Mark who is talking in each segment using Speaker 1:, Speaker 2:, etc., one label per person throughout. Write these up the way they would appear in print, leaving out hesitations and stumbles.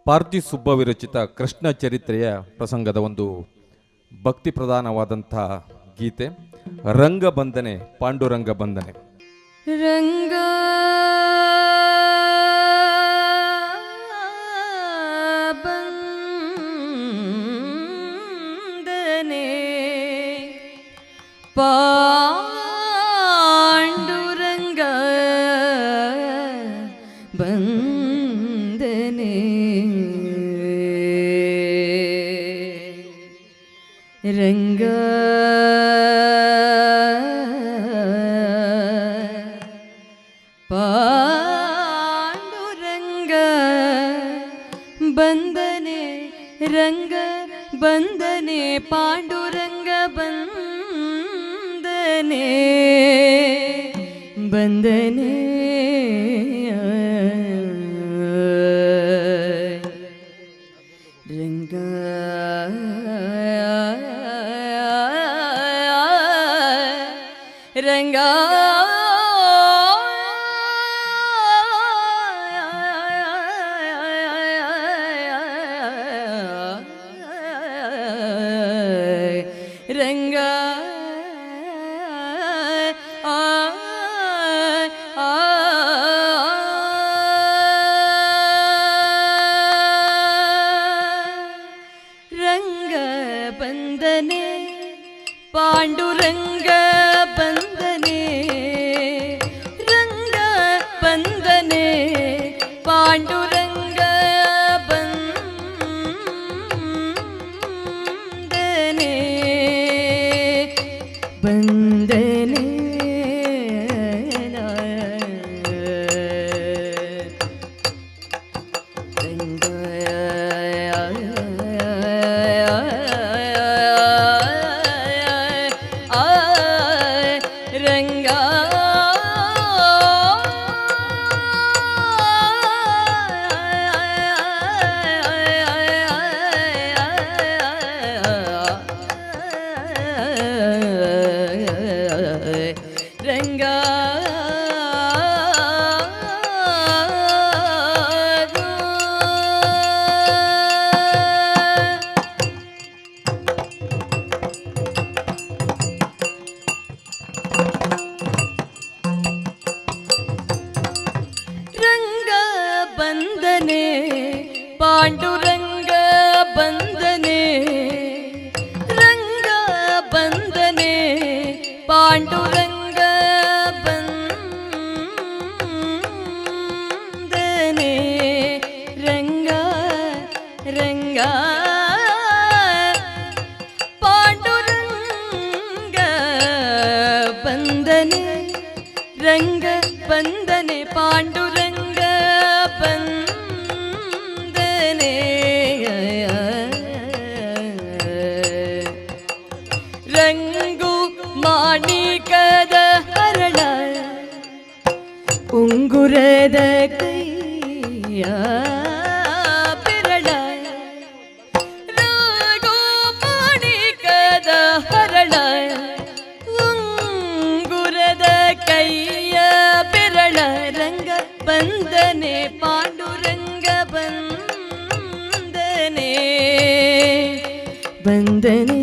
Speaker 1: ಪಾರ್ತಿ ಸುಬ್ಬ ವಿರಚಿತ ಕೃಷ್ಣ ಚರಿತ್ರೆಯ ಪ್ರಸಂಗದ ಒಂದು ಭಕ್ತಿ ಪ್ರಧಾನವಾದಂಥ ಗೀತೆ ರಂಗ ಬಂಧನೆ ಪಾಂಡುರಂಗ ಬಂಧನೆ.
Speaker 2: ರಂಗ ಬಂಧನೆ ಪಾಂಡುರಂಗ ಬಂಧನೆ ರಂಗ ಪಾಂಡುರಂಗ ಬಂಧನೆ ರಂಗ ಬಂಧನೆ ಪಾಂಡುರಂಗ ಬಂಧನೆ ಬಂಧನೆ ರಂಗ ರಂಗ ರಂಗ ರಂಗ ಬಂಧನೆ ಪಾಂಡುರಂಗ ಬಂಧನೆ ರಂಗ ಬಂಧನೆ ಪಾಂಡುರಂಗ ಬಂಧನೆ ಬಂಧನೆ ರಂಗ ರಂಗ ರಂಗ ಬಂಧನೆ ಪಾಂಡುರಂಗ ಬಂಧನೆ ರಂಗ ಬಂಧನೆ ಪಾಂಡುರಂಗ ಬಂಧನೆ ರಂಗ ರಂಗ ಪಾಂಡುರಂಗ ಬಂಧನೆ ರಂಗ ಬಂಧನೆ ಪಾಂಡುರಂಗ ಬಂಧನೆ ರಂಗು ಮಾಣಿಕದ ಹರಳ ಉಂಗುರದ ಕೈಯ ಬೆರಳ ರಂಗು ಮಾಣಿಕದ ಹರಳ ಉಂಗುರದ ಕೈಯ ಬೆರಳ ರಂಗ ಬಂಧನೆ ಪಾಂಡುರಂಗ ಬಂಧನೆ ಬಂಧನೆ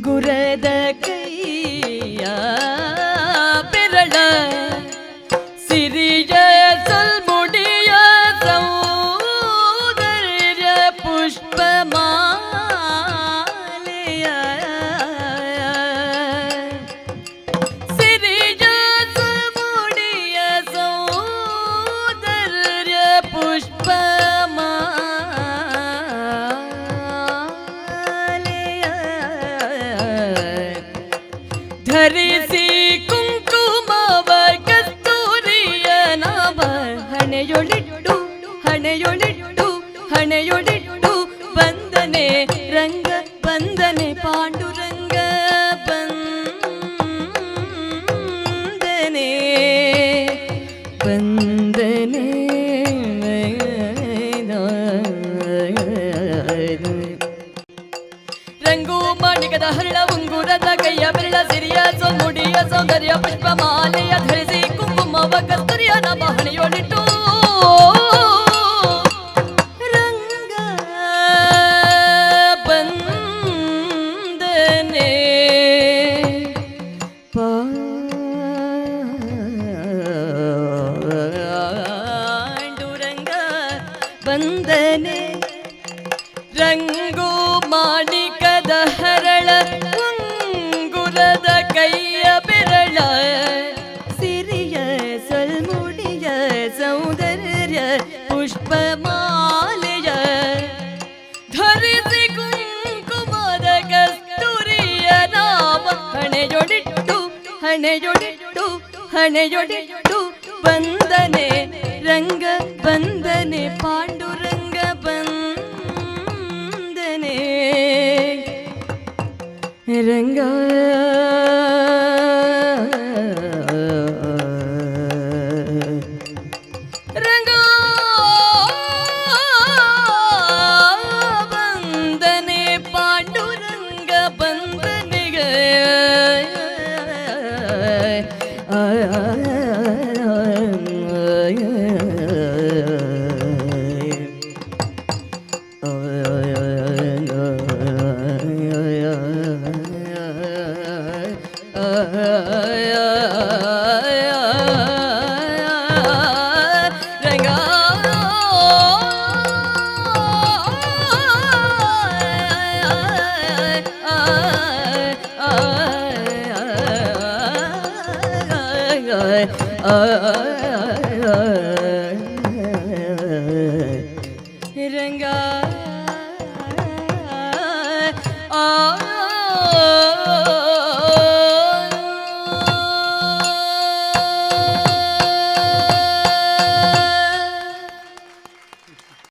Speaker 2: ಉಂಗುರದ ಕೈಯ ಬೆರಳ ಸಿರಿಯ ಸಲ್ಮುಡಿಯ ಸೌಂದರ್ಯ ಪುಷ್ಪಮಾಲೆಯ ಸಿರಿಯ ಸಲ್ಮುಡಿಯ ಸೌಂದರ್ಯ ಧರಿಸಿ ಕುಂಕುಮವ ಕಸ್ತೂರಿಯ ನಾವ ಹಣೆಯೊಳಿಟ್ಟು ಹಣೆಯೊಳಿಟ್ಟು ಬಂದನೆ ರಂಗ ಬಂದನೆ ಪಾಂಡುರಂಗ ಬಂದನೆ ಬಂದನೆ ರಂಗು ಮಾಣಿಕದ ಹರಳ ಉಂಗುರದ ಕೈಯ ಬೆರಳ ಸಿರಿಯ ಸೊಂಗುಡಿಯ ಸೌಂದರ್ಯ ಪುಷ್ಪಮಾಲೆಯ ಧರಿಸಿ ಕುಂಕುಮವ ಕಸ್ತೂರಿಯ ನಮ ಹಣೆಯೊಳಿಟ್ಟು ರಂಗ ಬಂದನೆ ಪಾಂಡುರಂಗ ಬಂದನೆ ರಂಗು ಮಾಣಿಕದ ಹರಳ ಉಂಗುರದ ಕೈಯ ಬೆರಳ ಸಿರಿಯ ಸಲ್ಮುಡಿಯ ಸೌಂದರ್ಯ ಪುಷ್ಪಮಾಲೆಯ ಧರಿಸಿ ಕುಂಕುಮದ ಕಸ್ತೂರಿಯ ನಾಮ ಹಣೆಯೊಡಿಟ್ಟು ಬಂದನೆ ರಂಗ ಬಂದನೆ ಪಾಂಡುರಂಗ ಬಂದನೆ ರಂಗ ರಂಗ ಬಂದನೆ ಪಾಂಡುರಂಗ ಬಂದನೆಗ ರಂಗ